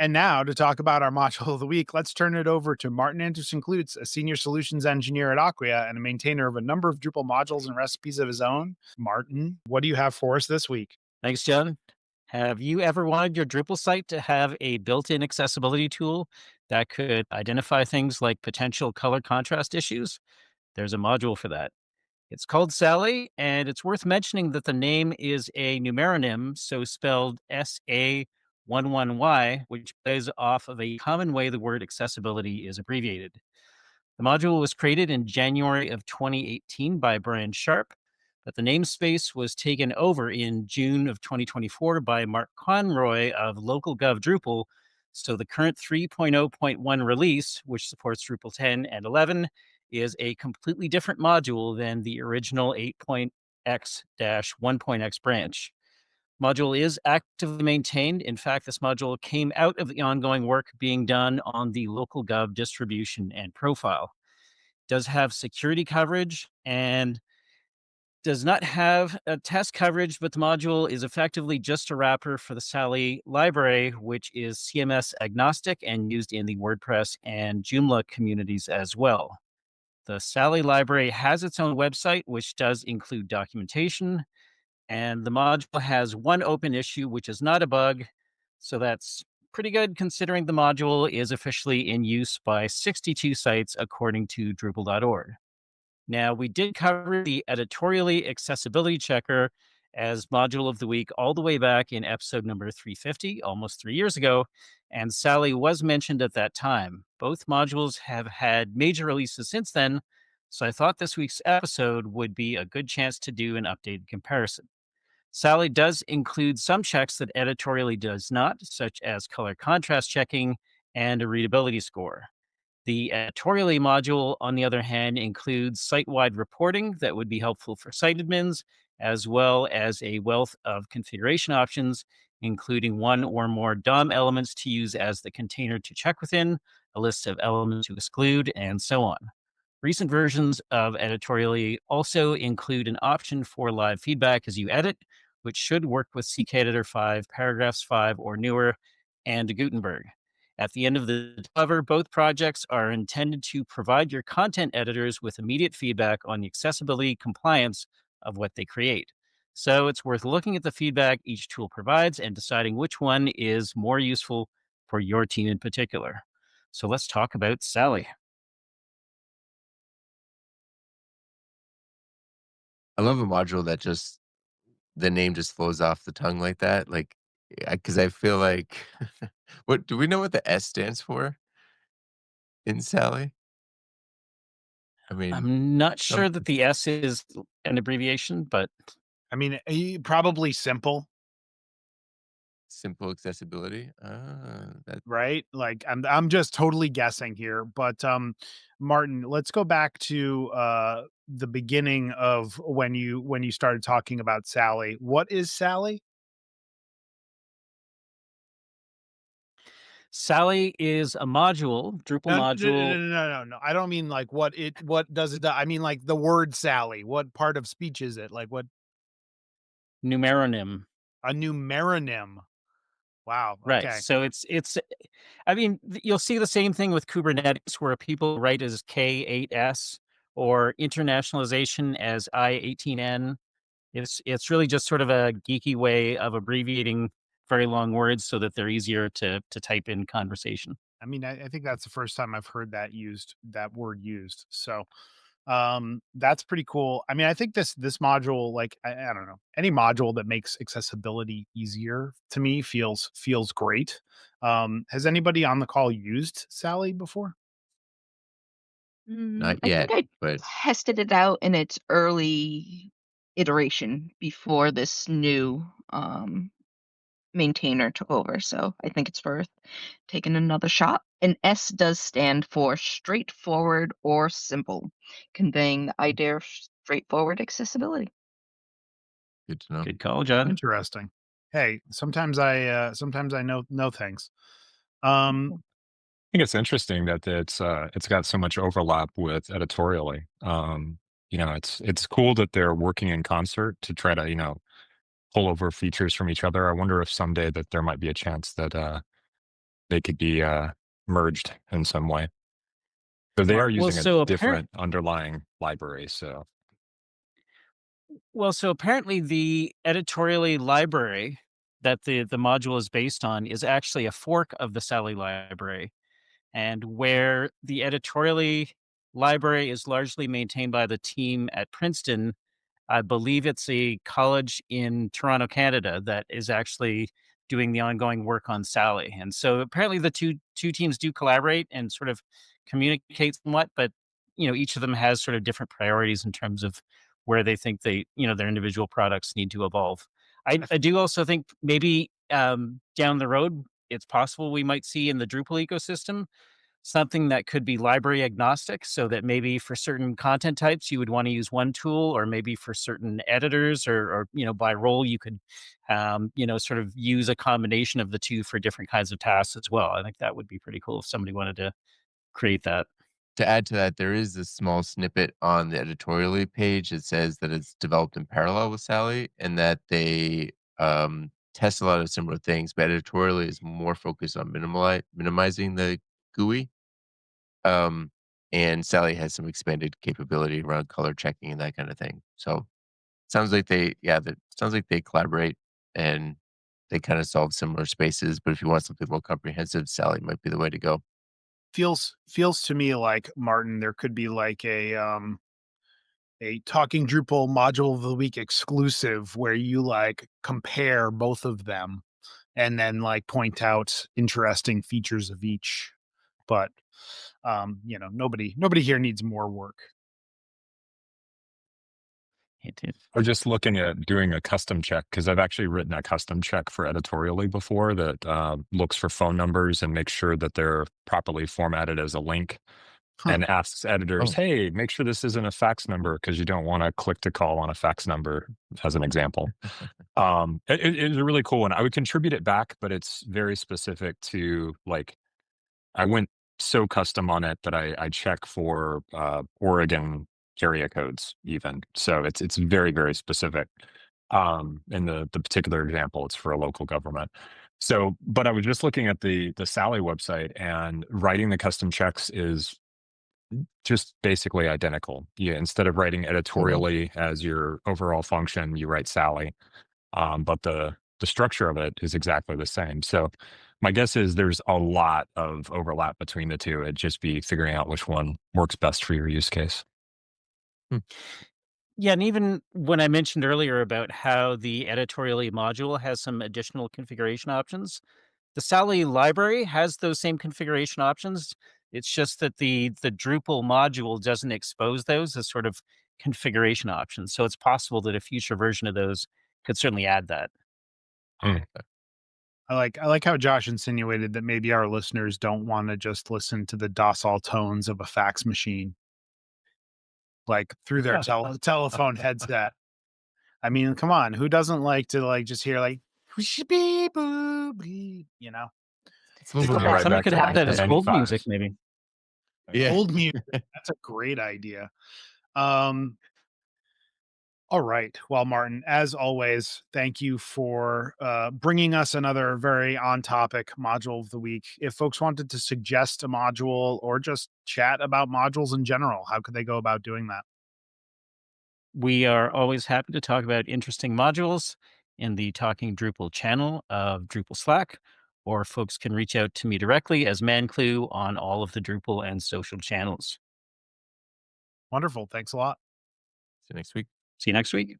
And now to talk about our module of the week, let's turn it over to Martin Anderson Klutz, a senior solutions engineer at Acquia and a maintainer of a number of Drupal modules and recipes of his own. Martin, what do you have for us this week? Thanks, John. Have you ever wanted your Drupal site to have a built-in accessibility tool that could identify things like potential color contrast issues? There's a module for that. It's called Sally, and it's worth mentioning that the name is a numeronym, so spelled Sa11y, which plays off of a common way the word accessibility is abbreviated. The module was created in January of 2018 by Brian Sharp, but the namespace was taken over in June of 2024 by Mark Conroy of LocalGov Drupal. So the current 3.0.1 release, which supports Drupal 10 and 11, is a completely different module than the original 8.x-1.x branch. Module is actively maintained. In fact, this module came out of the ongoing work being done on the LocalGov distribution and profile. Does have security coverage and does not have a test coverage, but the module is effectively just a wrapper for the Sa11y library, which is CMS agnostic and used in the WordPress and Joomla communities as well. The Sa11y library has its own website, which does include documentation, and the module has one open issue, which is not a bug. So that's pretty good considering the module is officially in use by 62 sites according to Drupal.org. Now, we did cover the editorially accessibility checker as module of the week all the way back in episode number 350, almost 3 years ago, and Sally was mentioned at that time. Both modules have had major releases since then, so I thought this week's episode would be a good chance to do an updated comparison. Sally does include some checks that editorially does not, such as color contrast checking and a readability score. The editorially module, on the other hand, includes site-wide reporting that would be helpful for site admins, as well as a wealth of configuration options, including one or more DOM elements to use as the container to check within, a list of elements to exclude, and so on. Recent versions of editorially also include an option for live feedback as you edit, which should work with CKEditor 5, Paragraphs 5, or newer, and Gutenberg. At the end of the cover, both projects are intended to provide your content editors with immediate feedback on the accessibility compliance of what they create. So it's worth looking at the feedback each tool provides and deciding which one is more useful for your team in particular. So let's talk about Sally. I love a module that just the name just flows off the tongue like that, like, because I feel like what do we know what the S stands for in Sally? I mean, I'm not sure some that the S is an abbreviation, but I mean, probably simple, simple accessibility. That right? Like I'm just totally guessing here, but Martin, let's go back to the beginning of when you started talking about Sally. What is Sally? Sally is a module, Drupal No, no, no, module, no, no, no, no. I don't mean like what does it do? I mean like the word Sally. What part of speech is it? Like what numeronym. a numeronym. Wow. Right. Okay. So it's I mean, you'll see the same thing with Kubernetes where people write as K8s or internationalization as I18N. It's really just sort of a geeky way of abbreviating very long words so that they're easier to type in conversation. I mean, I think that's the first time I've heard that word used. So that's pretty cool. I mean, I think this module, like I don't know, any module that makes accessibility easier to me feels great. Has anybody on the call used Sally before? not I yet, think I but tested it out in its early iteration before this new maintainer took over. So I think it's worth taking another shot. And S does stand for straightforward or simple, conveying the idea of straightforward accessibility. good to know. Good call, John. Interesting. Hey, sometimes I know things. Um, Think it's interesting that it's got so much overlap with editorially. It's cool that they're working in concert to try to, pull over features from each other. I wonder if someday that there might be a chance that they could be merged in some way. So they are Smart. Well, using a so different underlying library. So apparently the editorially library that the module is based on is actually a fork of the Sally library, and where the editorially library is largely maintained by the team at Princeton. I believe it's a college in Toronto, Canada, that is actually doing the ongoing work on Sally. And so apparently the two teams do collaborate and sort of communicate somewhat, but each of them has sort of different priorities in terms of where they think their individual products need to evolve. I do also think maybe down the road, it's possible we might see in the Drupal ecosystem something that could be library agnostic, so that maybe for certain content types you would want to use one tool, or maybe for certain editors or by role you could sort of use a combination of the two for different kinds of tasks as well. I think that would be pretty cool if somebody wanted to create that. To add to that, there is a small snippet on the editorially page that says that it's developed in parallel with Sally and that they test a lot of similar things, but editorially is more focused on minimizing the GUI. Um, and Sally has some expanded capability around color checking and that kind of thing. So sounds like that sounds like they collaborate and they kind of solve similar spaces. But if you want something more comprehensive, Sally might be the way to go. Feels to me like, Martin, there could be like a Talking Drupal module of the week exclusive where you like compare both of them and then like point out interesting features of each. But nobody here needs more work. It is. we're just looking at doing a custom check, because I've actually written a custom check for editorially before that looks for phone numbers and makes sure that they're properly formatted as a link, Huh. and asks editors, Oh. hey, make sure this isn't a fax number, because you don't want to click to call on a fax number, as an example. It's a really cool one. I would contribute it back, but it's very specific to, like, I went so custom on it that I check for Oregon area codes even. So it's very, very specific. In the particular example, it's for a local government. So, but I was just looking at the Sally website, and writing the custom checks is just basically identical. Yeah, instead of writing editorially as your overall function, you write Sally. But the structure of it is exactly the same. So my guess is there's a lot of overlap between the two. It'd just be figuring out which one works best for your use case. Yeah, and even when I mentioned earlier about how the editorially module has some additional configuration options, the Sally library has those same configuration options. It's just that the Drupal module doesn't expose those as sort of configuration options. So it's possible that a future version of those could certainly add that. Mm. I like how Josh insinuated that maybe our listeners don't want to just listen to the docile tones of a fax machine, like through their telephone headset. I mean, come on, who doesn't like to like just hear like beep, boop, beep, It's a little bit Going more right Somebody back could to have that as hold 1995. music, maybe. Yeah. old music. That's a great idea. Um, all right. Well, Martin, as always, thank you for bringing us another very on-topic module of the week. If folks wanted to suggest a module or just chat about modules in general, how could they go about doing that? We are always happy to talk about interesting modules in the Talking Drupal channel of Drupal Slack, or folks can reach out to me directly as ManClue on all of the Drupal and social channels. Wonderful. Thanks a lot. See you next week. See you next week.